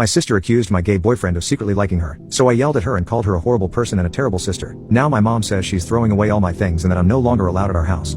My sister accused my gay boyfriend of secretly liking her, so I yelled at her and called her a horrible person and a terrible sister. Now my mom says she's throwing away all my things and that I'm no longer allowed at our house.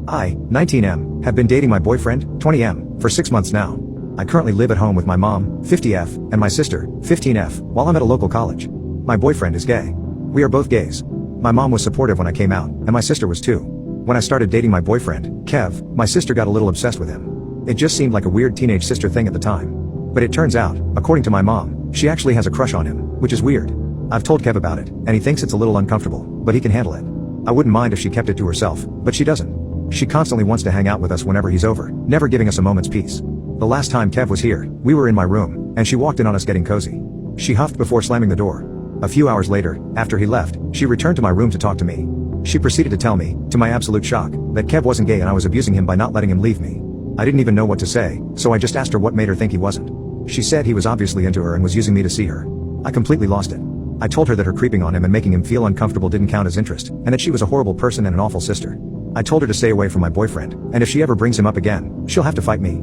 I, 19M, have been dating my boyfriend, 20M, for 6 months now. I currently live at home with my mom, 50F, and my sister, 15F, while I'm at a local college. My boyfriend is gay. We are both gays. My mom was supportive when I came out, and my sister was too. When I started dating my boyfriend, Kev, my sister got a little obsessed with him. It just seemed like a weird teenage sister thing at the time. But it turns out, according to my mom, she actually has a crush on him, which is weird. I've told Kev about it, and he thinks it's a little uncomfortable, but he can handle it. I wouldn't mind if she kept it to herself, but she doesn't. She constantly wants to hang out with us whenever he's over, never giving us a moment's peace. The last time Kev was here, we were in my room, and she walked in on us getting cozy. She huffed before slamming the door. A few hours later, after he left, she returned to my room to talk to me. She proceeded to tell me, to my absolute shock, that Kev wasn't gay and I was abusing him by not letting him leave me. I didn't even know what to say, so I just asked her what made her think he wasn't. She said he was obviously into her and was using me to see her. I completely lost it. I told her that her creeping on him and making him feel uncomfortable didn't count as interest, and that she was a horrible person and an awful sister. I told her to stay away from my boyfriend, and if she ever brings him up again, she'll have to fight me.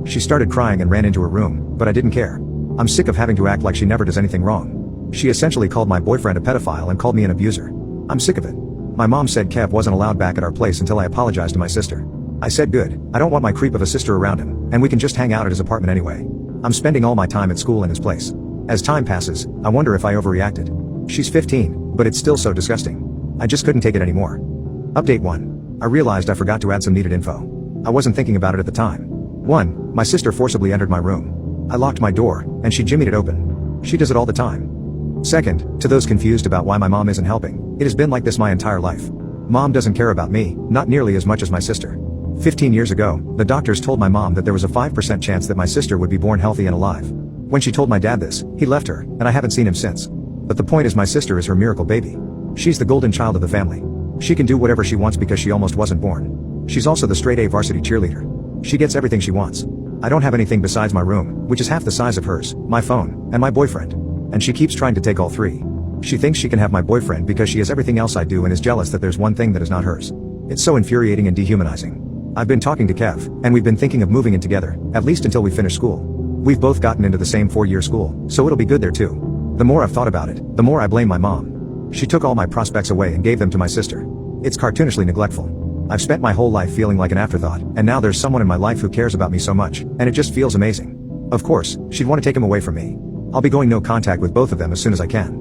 She started crying and ran into her room, but I didn't care. I'm sick of having to act like she never does anything wrong. She essentially called my boyfriend a pedophile and called me an abuser. I'm sick of it. My mom said Kev wasn't allowed back at our place until I apologized to my sister. I said good, I don't want my creep of a sister around him, and we can just hang out at his apartment anyway. I'm spending all my time at school in his place. As time passes, I wonder if I overreacted. She's 15, but it's still so disgusting. I just couldn't take it anymore. Update 1. I realized I forgot to add some needed info. I wasn't thinking about it at the time. 1. My sister forcibly entered my room. I locked my door, and she jimmied it open. She does it all the time. 2nd, to those confused about why my mom isn't helping, it has been like this my entire life. Mom doesn't care about me, not nearly as much as my sister. 15 years ago, the doctors told my mom that there was a 5% chance that my sister would be born healthy and alive. When she told my dad this, he left her, and I haven't seen him since. But the point is my sister is her miracle baby. She's the golden child of the family. She can do whatever she wants because she almost wasn't born. She's also the straight A varsity cheerleader. She gets everything she wants. I don't have anything besides my room, which is half the size of hers, my phone, and my boyfriend. And she keeps trying to take all three. She thinks she can have my boyfriend because she has everything else I do and is jealous that there's one thing that is not hers. It's so infuriating and dehumanizing. I've been talking to Kev, and we've been thinking of moving in together, at least until we finish school. We've both gotten into the same 4-year school, so it'll be good there too. The more I've thought about it, the more I blame my mom. She took all my prospects away and gave them to my sister. It's cartoonishly neglectful. I've spent my whole life feeling like an afterthought, and now there's someone in my life who cares about me so much, and it just feels amazing. Of course, she'd want to take him away from me. I'll be going no contact with both of them as soon as I can.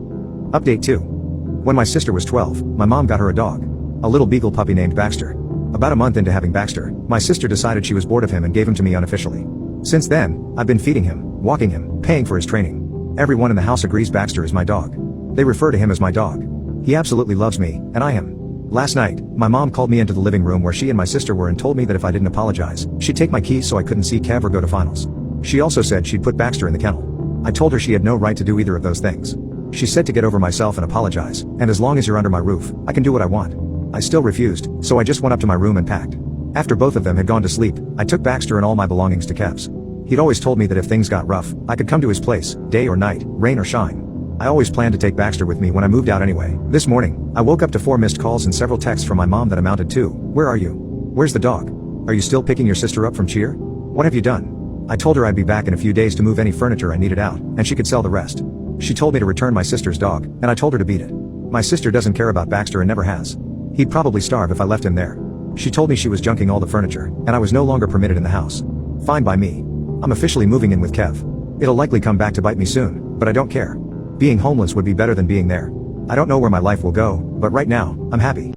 Update 2. When my sister was 12, my mom got her a dog. A little beagle puppy named Baxter. About a month into having Baxter, my sister decided she was bored of him and gave him to me unofficially. Since then, I've been feeding him, walking him, paying for his training. Everyone in the house agrees Baxter is my dog. They refer to him as my dog. He absolutely loves me, and I him. Last night, my mom called me into the living room where she and my sister were and told me that if I didn't apologize, she'd take my keys so I couldn't see Kev or go to finals. She also said she'd put Baxter in the kennel. I told her she had no right to do either of those things. She said to get over myself and apologize, and as long as you're under my roof, I can do what I want. I still refused, so I just went up to my room and packed. After both of them had gone to sleep, I took Baxter and all my belongings to Kev's. He'd always told me that if things got rough, I could come to his place, day or night, rain or shine. I always planned to take Baxter with me when I moved out anyway. This morning, I woke up to 4 missed calls and several texts from my mom that amounted to, "Where are you? Where's the dog? Are you still picking your sister up from cheer? What have you done?" I told her I'd be back in a few days to move any furniture I needed out, and she could sell the rest. She told me to return my sister's dog, and I told her to beat it. My sister doesn't care about Baxter and never has. He'd probably starve if I left him there. She told me she was junking all the furniture, and I was no longer permitted in the house. Fine by me. I'm officially moving in with Kev. It'll likely come back to bite me soon, but I don't care. Being homeless would be better than being there. I don't know where my life will go, but right now, I'm happy.